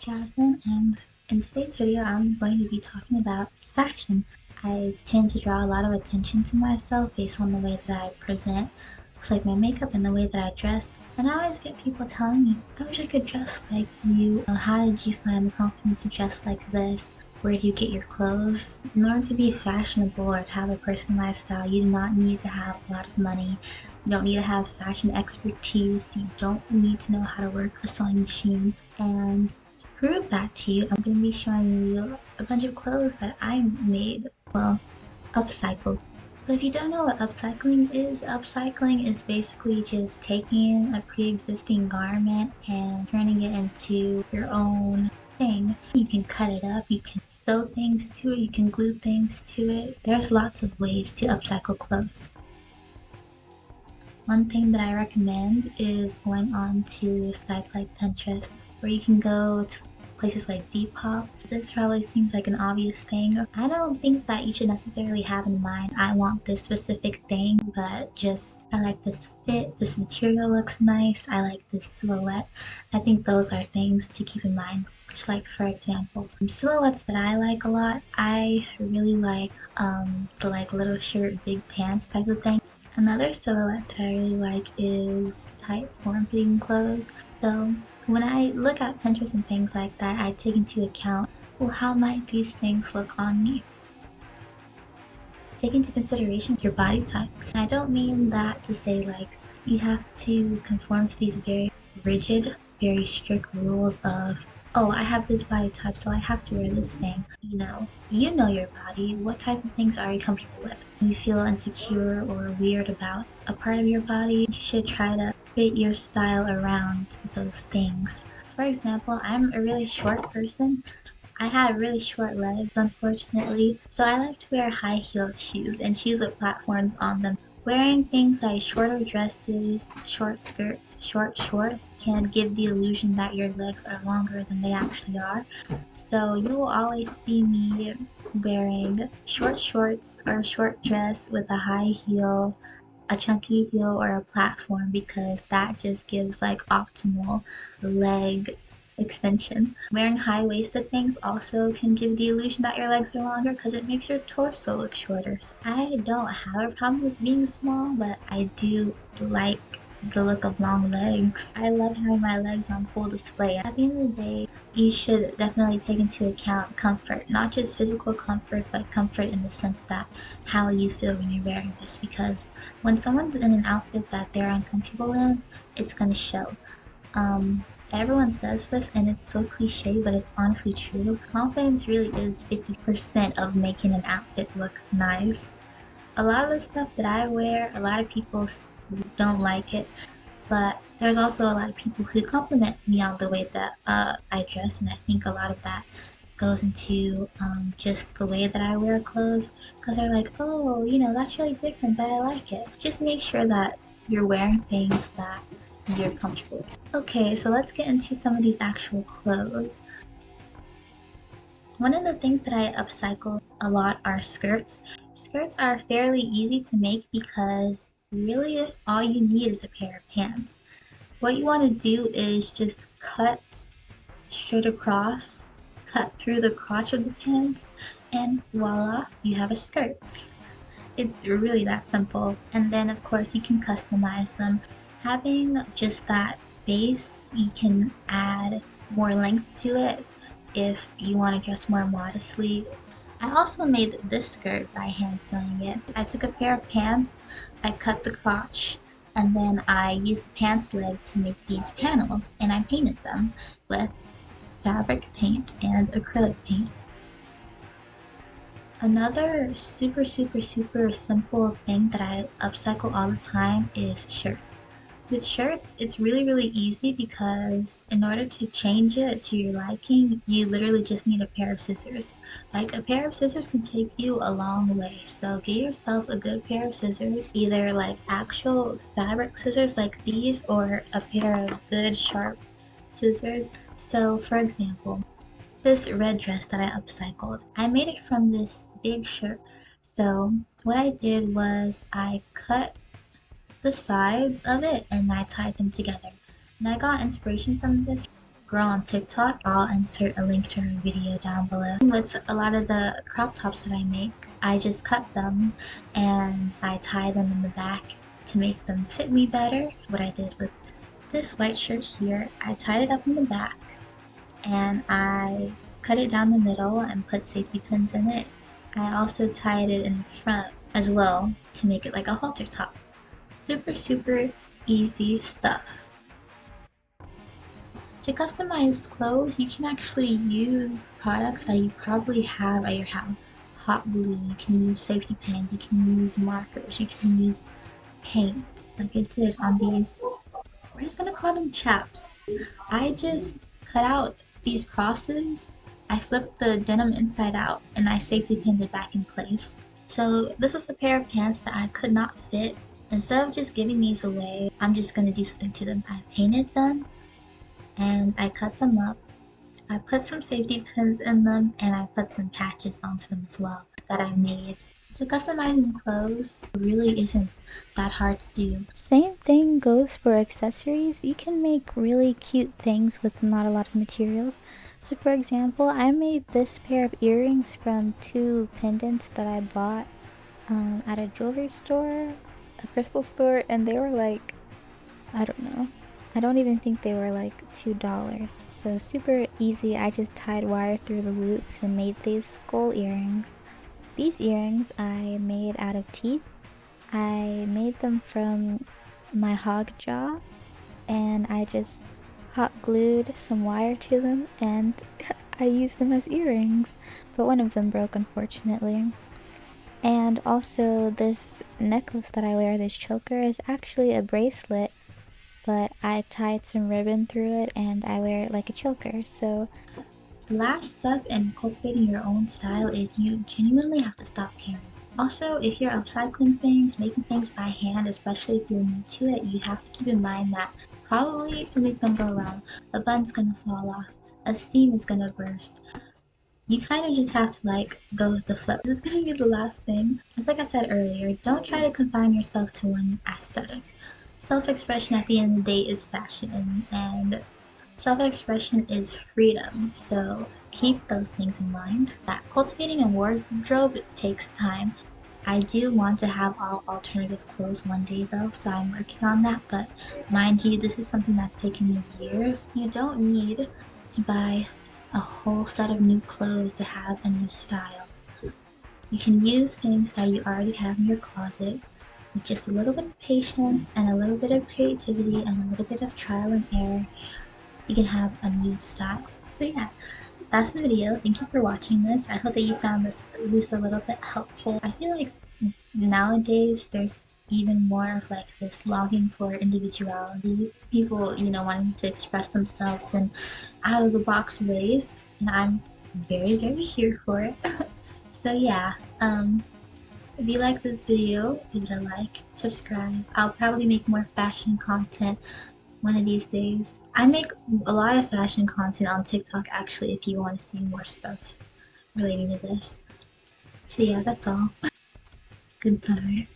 Jasmine, and in today's video I'm going to be talking about fashion. I tend to draw a lot of attention to myself based on the way that I present, looks like my makeup and the way that I dress, and I always get people telling me, I wish I could dress like you. How did you find the confidence to dress like this? Where do you get your clothes? In order to be fashionable or to have a personal lifestyle, you do not need to have a lot of money. You don't need to have fashion expertise. You don't need to know how to work a sewing machine. And to prove that to you, I'm going to be showing you a bunch of clothes that I made, well, upcycled. So if you don't know what upcycling is basically just taking a pre-existing garment and turning it into your own thing. You can cut it up, you can sew things to it, you can glue things to it. There's lots of ways to upcycle clothes. One thing that I recommend is going on to sites like Pinterest, where you can go to places like Depop. This probably seems like an obvious thing. I don't think that you should necessarily have in mind, I want this specific thing, but just, I like this fit, this material looks nice, I like this silhouette. I think those are things to keep in mind. Just like, for example, silhouettes that I like a lot, I really like the like little shirt, big pants type of thing. Another silhouette that I really like is tight form-fitting clothes. So when I look at Pinterest and things like that, I take into account, well, how might these things look on me? Take into consideration your body type. And I don't mean that to say like you have to conform to these very rigid, very strict rules of, oh, I have this body type, so I have to wear this thing. You know your body. What type of things are you comfortable with? You feel insecure or weird about a part of your body, you should try to create your style around those things. For example, I'm a really short person. I have really short legs, unfortunately, so I like to wear high-heeled shoes and shoes with platforms on them. Wearing things like shorter dresses, short skirts, short shorts can give the illusion that your legs are longer than they actually are. So you will always see me wearing short shorts or a short dress with a high heel, a chunky heel, or a platform, because that just gives like optimal leg extension. Wearing high-waisted things also can give the illusion that your legs are longer because it makes your torso look shorter. So I don't have a problem with being small, but I do like the look of long legs. I love having my legs on full display. At the end of the day, you should definitely take into account comfort, not just physical comfort, but comfort in the sense that how you feel when you're wearing this, because when someone's in an outfit that they're uncomfortable in, it's gonna show. Everyone says this and it's so cliche, but it's honestly true. Confidence really is 50% of making an outfit look nice. A lot of the stuff that I wear, a lot of people don't like it, but there's also a lot of people who compliment me on the way that I dress, and I think a lot of that goes into just the way that I wear clothes, because they're like, oh, that's really different, but I like it. Just make sure that you're wearing things that you're comfortable with. Okay, so let's get into some of these actual clothes. One of the things that I upcycle a lot are skirts. Skirts are fairly easy to make because really all you need is a pair of pants. What you want to do is just cut straight across, cut through the crotch of the pants, and voila, you have a skirt. It's really that simple. And then of course you can customize them. Having just that base, you can add more length to it if you want to dress more modestly. I also made this skirt by hand sewing it. I took a pair of pants, I cut the crotch, and then I used the pants leg to make these panels, and I painted them with fabric paint and acrylic paint. Another super simple thing that I upcycle all the time is shirts. With shirts, it's really easy because in order to change it to your liking, you literally just need a pair of scissors. Like, a pair of scissors can take you a long way, so get yourself a good pair of scissors, either like actual fabric scissors like these or a pair of good sharp scissors. So for example, this red dress that I upcycled, I made it from this big shirt. So what I did was I cut the sides of it and I tied them together. And I got inspiration from this girl on TikTok. I'll insert a link to her video down below. With a lot of the crop tops that I make, I just cut them and I tie them in the back to make them fit me better. What I did with this white shirt here, I tied it up in the back and I cut it down the middle and put safety pins in it. I also tied it in the front as well to make it like a halter top. Super easy stuff. To customize clothes, you can actually use products that you probably have at your house. Hot glue, you can use safety pins, you can use markers, you can use paint, like I did on these, we're just gonna call them chaps. I just cut out these crosses, I flipped the denim inside out, and I safety pinned it back in place. So this was a pair of pants that I could not fit. Instead of just giving these away, I'm just gonna do something to them. I painted them, and I cut them up. I put some safety pins in them, and I put some patches onto them as well that I made. So customizing clothes really isn't that hard to do. Same thing goes for accessories. You can make really cute things with not a lot of materials. So for example, I made this pair of earrings from 2 pendants that I bought at a jewelry store, a crystal store, and they were like, I don't know, I don't even think they were like $2. So super easy. I just tied wire through the loops and made these skull earrings. These earrings I made out of teeth. I made them from my hog jaw, and I just hot glued some wire to them, and I used them as earrings, but one of them broke, unfortunately. And also this necklace that I wear, this choker, is actually a bracelet, but I tied some ribbon through it and I wear it like a choker. So the last step in cultivating your own style is you genuinely have to stop caring. Also, if you're upcycling things, making things by hand, especially if you're new to it, you have to keep in mind that probably something's gonna go wrong. A bun's gonna fall off. A seam is gonna burst. You kind of just have to like go with the flow. This is gonna be the last thing. It's like I said earlier, don't try to confine yourself to one aesthetic. Self-expression at the end of the day is fashion, and self-expression is freedom, so keep those things in mind. That cultivating a wardrobe takes time. I do want to have all alternative clothes one day though, so I'm working on that, but mind you, this is something that's taken me years. You don't need to buy a whole set of new clothes to have a new style. You can use things that you already have in your closet with just a little bit of patience and a little bit of creativity and a little bit of trial and error. You can have a new style. So yeah, that's the video. Thank you for watching this. I hope that you found this at least a little bit helpful. I feel like nowadays there's even more of like this longing for individuality. People, wanting to express themselves in out of the box ways, and I'm very here for it. So yeah, if you like this video, give it a like, subscribe. I'll probably make more fashion content one of these days. I make a lot of fashion content on TikTok actually if you want to see more stuff relating to this. So yeah, that's all. Goodbye.